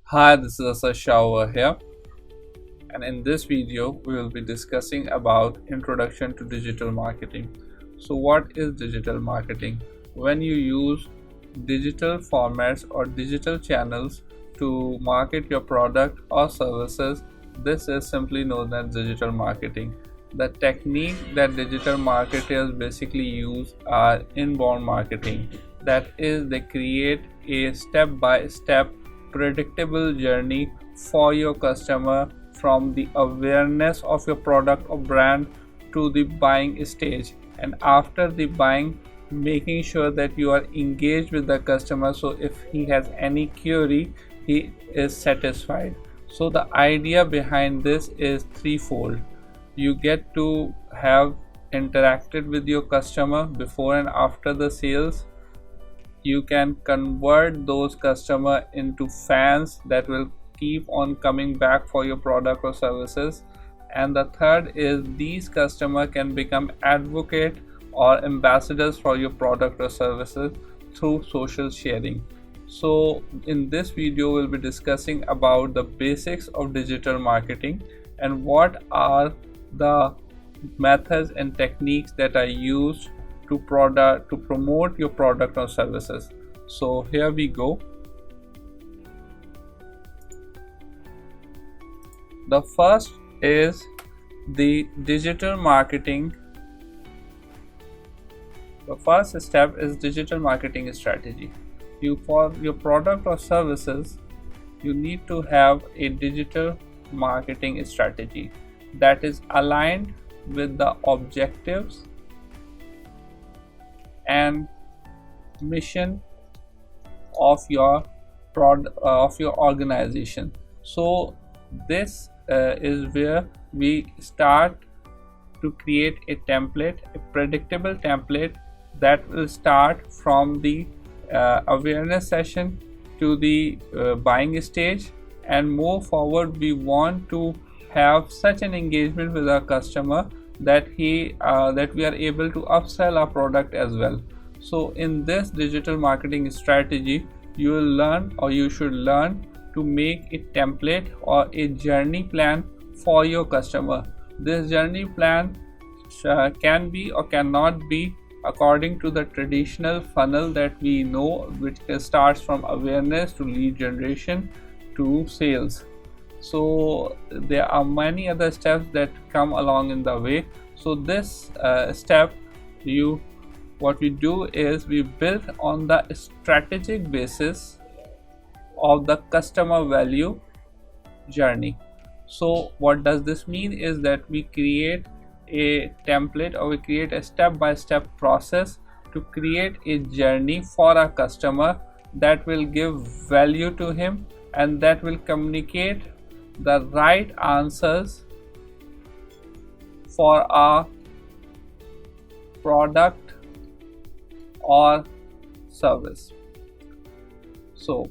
Hi, this is Asad over here, and in this video we will be discussing about introduction to digital marketing. So what is digital marketing? When you use digital formats or digital channels to market your product or services, this is simply known as digital marketing. The technique that digital marketers basically use are inborn marketing. That is, they create a step-by-step predictable journey for your customer from the awareness of your product or brand to the buying stage, and after the buying, making sure that you are engaged with the customer, so if he has any query he is satisfied. So the idea behind this is threefold. You get to have interacted with your customer before and after the sales. You can convert those customers into fans that will keep on coming back for your product or services. And the third is these customers can become advocate or ambassadors for your product or services through social sharing. So in this video we'll be discussing about the basics of digital marketing and what are the methods and techniques that are used to promote your product or services. So here we go. The first is the digital marketing. The first step is digital marketing strategy. For your product or services, you need to have a digital marketing strategy that is aligned with the objectives and mission of your organization. So this is where we start to create a template, a predictable template that will start from the awareness session to the buying stage, and move forward. We want to have such an engagement with our customer that we are able to upsell our product as well. So in this digital marketing strategy, you will learn, or you should learn, to make a template or a journey plan for your customer. This journey plan can be or cannot be according to the traditional funnel that we know, which starts from awareness to lead generation to sales. So there are many other steps that come along in the way. So this step, what we do is we build on the strategic basis of the customer value journey. So what does this mean is that we create a template, or we create a step-by-step process to create a journey for our customer that will give value to him and that will communicate the right answers for our product or service. So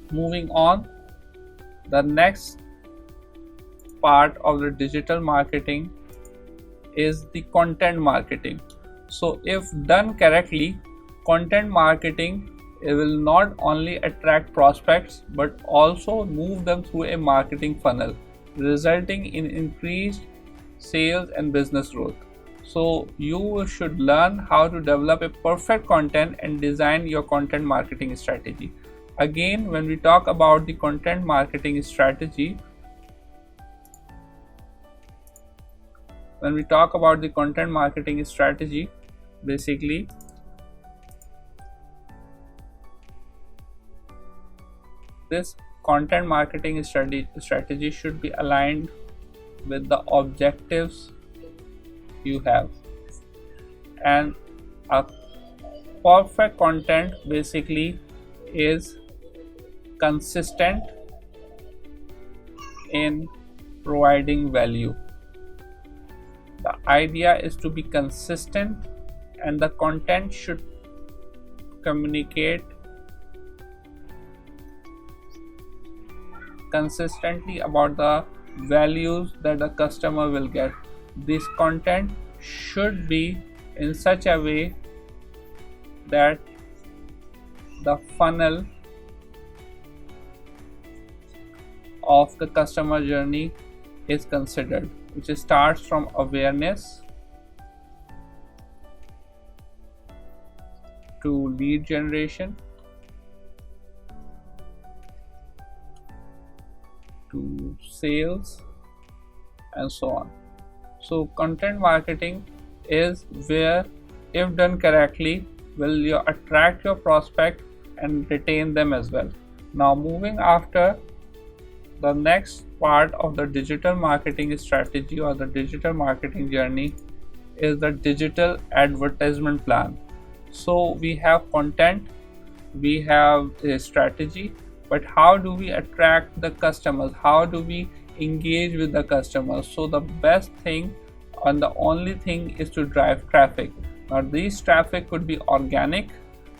moving on, the next part of the digital marketing is the content marketing. So if done correctly, content marketing, it will not only attract prospects but also move them through a marketing funnel, resulting in increased sales and business growth. So you should learn how to develop a perfect content and design your content marketing strategy. Again, when we talk about the content marketing strategy, basically this content marketing strategy should be aligned with the objectives you have. And a perfect content basically is consistent in providing value. The idea is to be consistent, and the content should communicate consistently about the values that the customer will get. This content should be in such a way that the funnel of the customer journey is considered, which starts from awareness to lead generation to sales and so on. So content marketing is where, if done correctly, will you attract your prospect and retain them as well. Now moving after, the next part of the digital marketing strategy or the digital marketing journey is the digital advertisement plan. So we have content, we have a strategy, but how do we attract the customers? How do we engage with the customers? So the best thing and the only thing is to drive traffic. Now this traffic could be organic,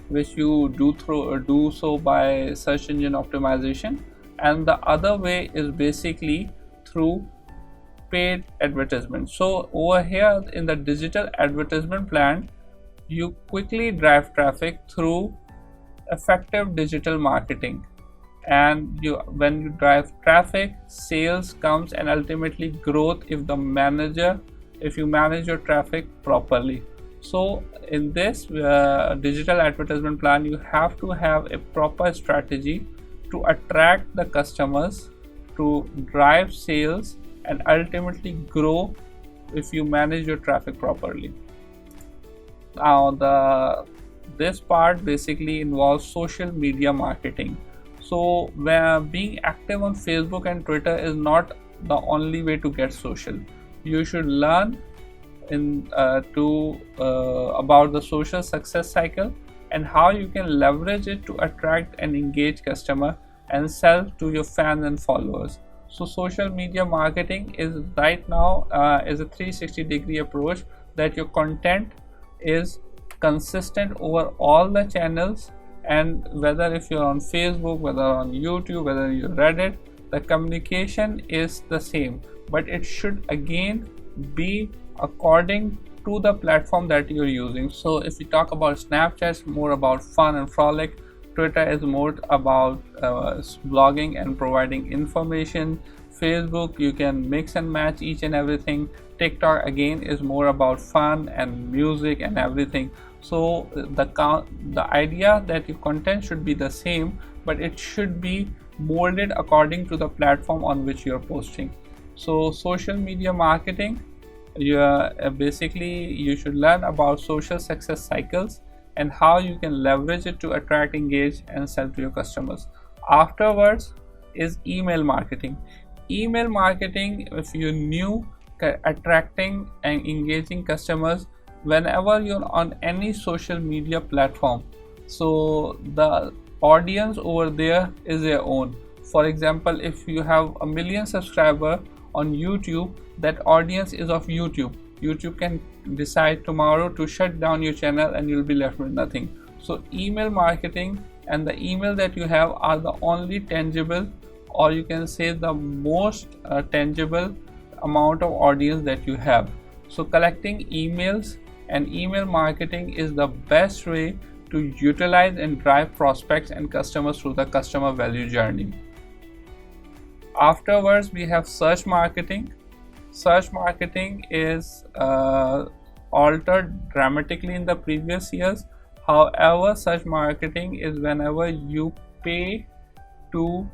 which you do so by search engine optimization, and the other way is basically through paid advertisement. So over here in the digital advertisement plan, you quickly drive traffic through effective digital marketing, and when you drive traffic, sales comes, and ultimately growth if you manage your traffic properly. So in this digital advertisement plan, you have to have a proper strategy to attract the customers, to drive sales, and ultimately grow if you manage your traffic properly. Now this part basically involves social media marketing. So where being active on Facebook and Twitter is not the only way to get social. You should learn about the social success cycle and how you can leverage it to attract and engage customer and sell to your fans and followers. So social media marketing is right now is a 360-degree approach, that your content is consistent over all the channels, and whether if you're on Facebook, whether on YouTube, whether you Reddit, the communication is the same, but it should again be according to the platform that you're using. So if we talk about Snapchat, it's more about fun and frolic. Twitter is more about blogging and providing information. Facebook, you can mix and match each and everything. TikTok again is more about fun and music and everything. So the idea that your content should be the same, but it should be molded according to the platform on which you're posting. So social media marketing, you should learn about social success cycles and how you can leverage it to attract, engage, and sell to your customers. Afterwards is email marketing. Email marketing, if you're new, attracting and engaging customers whenever you're on any social media platform. So the audience over there is their own. For example, if you have 1 million subscribers on YouTube, that audience is of YouTube. YouTube can decide tomorrow to shut down your channel and you'll be left with nothing. So email marketing and the email that you have are the only tangible, or you can say the most tangible amount of audience that you have. So collecting emails and email marketing is the best way to utilize and drive prospects and customers through the customer value journey. Afterwards, we have search marketing. Search marketing is altered dramatically in the previous years. However, search marketing is whenever you pay to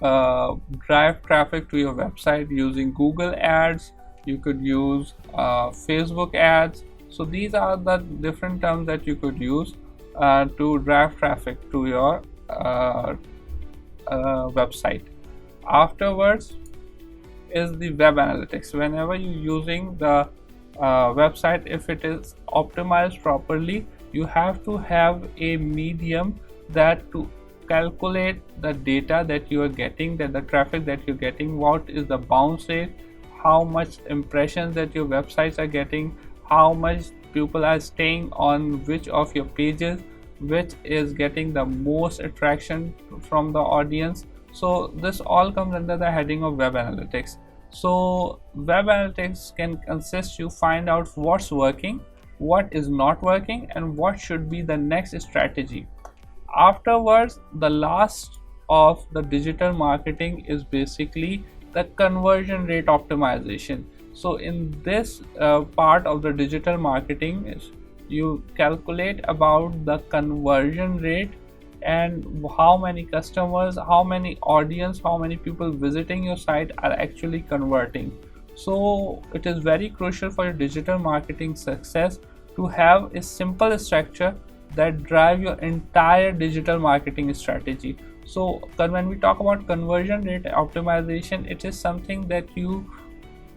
drive traffic to your website using Google ads. You could use Facebook ads. So these are the different terms that you could use to drive traffic to your website. Afterwards is the web analytics. Whenever you're using the website, if it is optimized properly, you have to have a medium that to calculate the data that you are getting, that the traffic that you're getting, what is the bounce rate, how much impressions that your websites are getting, how much people are staying on which of your pages, which is getting the most attraction from the audience. So this all comes under the heading of web analytics. So web analytics can consist you find out what's working, what is not working, and what should be the next strategy. Afterwards, the last of the digital marketing is basically the conversion rate optimization. So in this part of the digital marketing is you calculate about the conversion rate and how many customers, how many audience, how many people visiting your site are actually converting. So it is very crucial for your digital marketing success to have a simple structure that drive your entire digital marketing strategy. So when we talk about conversion rate optimization, it is something that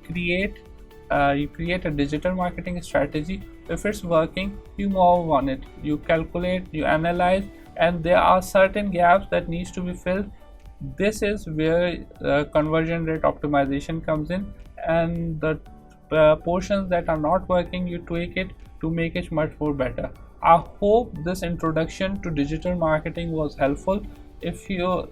create you create a digital marketing strategy. If it's working, you move on it, you calculate, you analyze, and there are certain gaps that needs to be filled. This is where conversion rate optimization comes in, and the portions that are not working, you tweak it to make it much more better. I hope this introduction to digital marketing was helpful. If you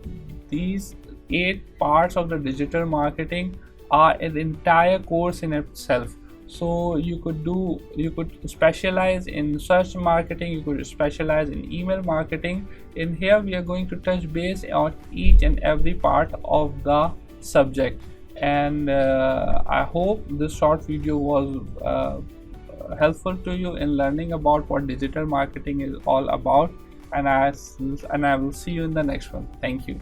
these 8 parts of the digital marketing are an entire course in itself. So you could specialize in search marketing, you could specialize in email marketing. In here we are going to touch base on each and every part of the subject, and I hope this short video was helpful to you in learning about what digital marketing is all about, and I will see you in the next one. Thank you.